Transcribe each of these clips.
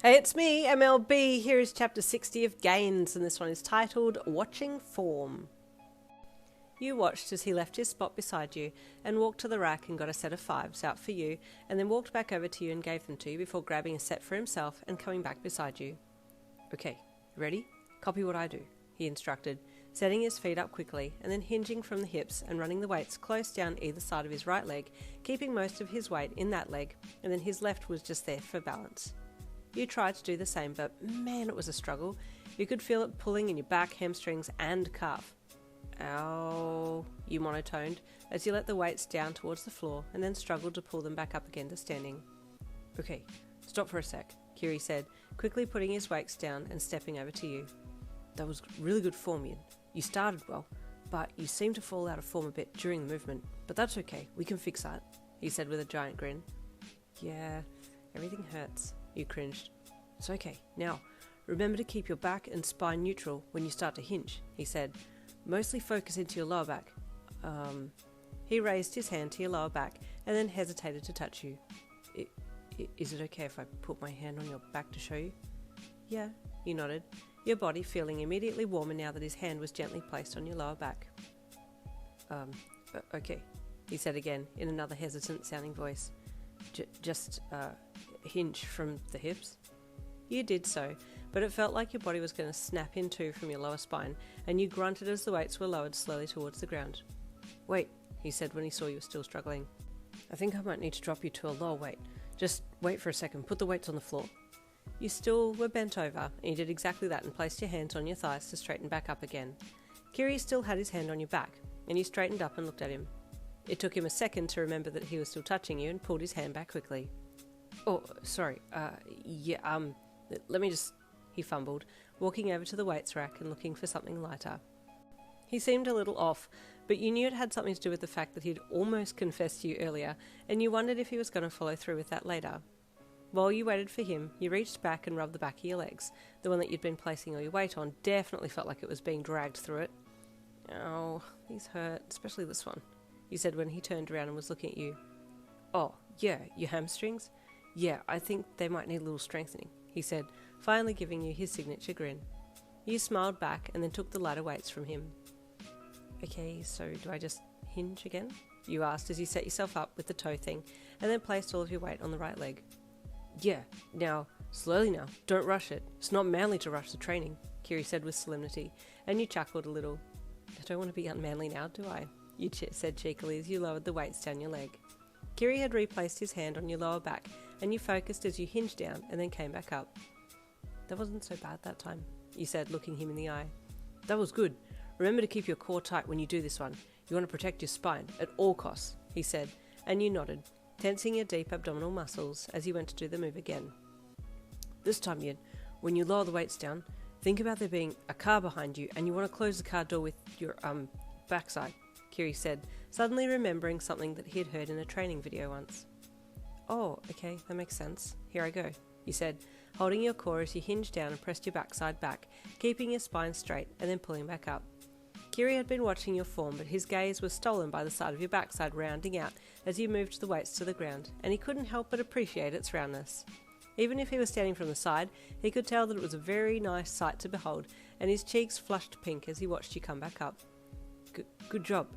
Hey, it's me, MLB. Here is chapter 60 of Gains, and this one is titled Watching Form. You watched as he left his spot beside you and walked to the rack and got a set of fives out for you, and then walked back over to you and gave them to you before grabbing a set for himself and coming back beside you. Okay, ready? Copy what I do, he instructed, setting his feet up quickly and then hinging from the hips and running the weights close down either side of his right leg, keeping most of his weight in that leg, and then his left was just there for balance. You tried to do the same, but man, it was a struggle. You could feel it pulling in your back, hamstrings, and calf. Ow, you monotoned, as you let the weights down towards the floor and then struggled to pull them back up again to standing. Okay, stop for a sec, Kiri said, quickly putting his weights down and stepping over to you. That was really good form, Yin. You started well, but you seemed to fall out of form a bit during the movement. But that's okay, we can fix that, he said with a giant grin. Yeah, everything hurts. You cringed. It's okay. Now, remember to keep your back and spine neutral when you start to hinge, he said. Mostly focus into your lower back. He raised his hand to your lower back and then hesitated to touch you. Is it okay if I put my hand on your back to show you? Yeah, you nodded, your body feeling immediately warmer now that his hand was gently placed on your lower back. Okay, he said again in another hesitant sounding voice. Just hinge from the hips? You did so, but it felt like your body was going to snap in two from your lower spine, and you grunted as the weights were lowered slowly towards the ground. Wait, he said when he saw you were still struggling. I think I might need to drop you to a lower weight. Just wait for a second, put the weights on the floor. You still were bent over, and you did exactly that and placed your hands on your thighs to straighten back up again. Kiri still had his hand on your back, and you straightened up and looked at him. It took him a second to remember that he was still touching you and pulled his hand back quickly. Oh, sorry, let me just... He fumbled, walking over to the weights rack and looking for something lighter. He seemed a little off, but you knew it had something to do with the fact that he'd almost confessed to you earlier, and you wondered if he was going to follow through with that later. While you waited for him, you reached back and rubbed the back of your legs. The one that you'd been placing all your weight on definitely felt like it was being dragged through it. Oh, these hurt, especially this one, he said when he turned around and was looking at you. Oh, yeah, your hamstrings? Yeah, I think they might need a little strengthening, he said, finally giving you his signature grin. You smiled back and then took the lighter weights from him. Okay, so do I just hinge again? You asked as you set yourself up with the toe thing and then placed all of your weight on the right leg. Yeah, now, slowly now, don't rush it. It's not manly to rush the training, Kiri said with solemnity, and you chuckled a little. I don't want to be unmanly now, do I? You said cheekily as you lowered the weights down your leg. Kiri had replaced his hand on your lower back, and you focused as you hinged down and then came back up. That wasn't so bad that time, you said, looking him in the eye. That was good. Remember to keep your core tight when you do this one. You want to protect your spine at all costs, he said, and you nodded, tensing your deep abdominal muscles as you went to do the move again. This time, Yin, when you lower the weights down, think about there being a car behind you and you want to close the car door with your backside, Kiri said, suddenly remembering something that he had heard in a training video once. Oh, okay, that makes sense. Here I go, you said, holding your core as you hinged down and pressed your backside back, keeping your spine straight and then pulling back up. Kiri had been watching your form, but his gaze was stolen by the side of your backside rounding out as you moved the weights to the ground, and he couldn't help but appreciate its roundness. Even if he was standing from the side, he could tell that it was a very nice sight to behold, and his cheeks flushed pink as he watched you come back up. Good job.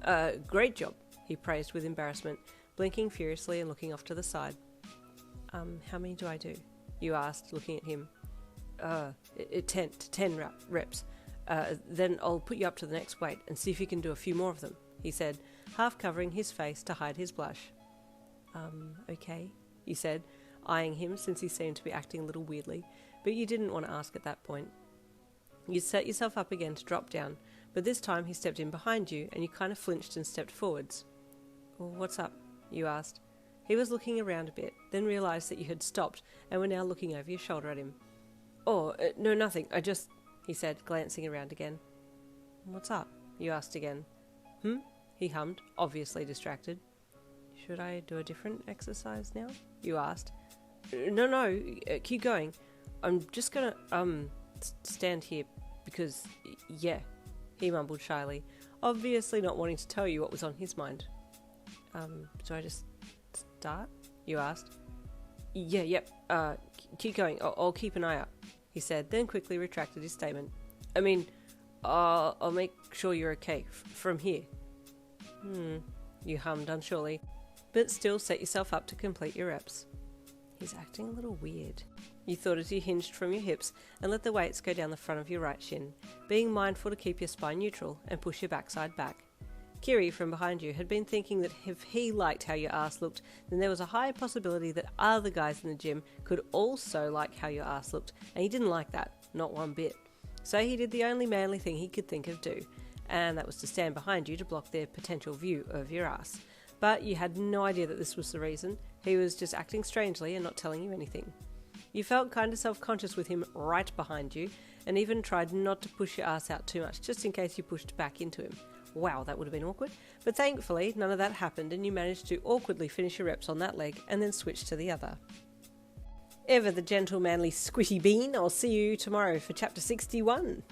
Great job, he praised with embarrassment, blinking furiously and looking off to the side. How many do I do? You asked, looking at him. 10 reps. Then I'll put you up to the next weight and see if you can do a few more of them, he said, half covering his face to hide his blush. Okay, you said, eyeing him since he seemed to be acting a little weirdly, but you didn't want to ask at that point. You set yourself up again to drop down, but this time he stepped in behind you and you kind of flinched and stepped forwards. What's up? You asked. He was looking around a bit, then realised that you had stopped and were now looking over your shoulder at him. No, nothing, he said, glancing around again. What's up? You asked again. He hummed, obviously distracted. Should I do a different exercise now? You asked. No, keep going. I'm just gonna, stand here because, yeah, he mumbled shyly, obviously not wanting to tell you what was on his mind. Do I just start? You asked. Yeah, yep, keep going, I'll keep an eye out, he said, then quickly retracted his statement. I mean, I'll make sure you're okay from here. You hummed unsurely, but still set yourself up to complete your reps. He's acting a little weird. You thought as you hinged from your hips and let the weights go down the front of your right shin, being mindful to keep your spine neutral and push your backside back. Kiri, from behind you, had been thinking that if he liked how your ass looked, then there was a high possibility that other guys in the gym could also like how your ass looked, and he didn't like that, not one bit. So he did the only manly thing he could think of do, and that was to stand behind you to block their potential view of your ass. But you had no idea that this was the reason. He was just acting strangely and not telling you anything. You felt kind of self-conscious with him right behind you, and even tried not to push your ass out too much, just in case you pushed back into him. Wow, that would have been awkward. But thankfully, none of that happened, and you managed to awkwardly finish your reps on that leg and then switch to the other. Ever the gentle, manly Squishy Bean, I'll see you tomorrow for chapter 61.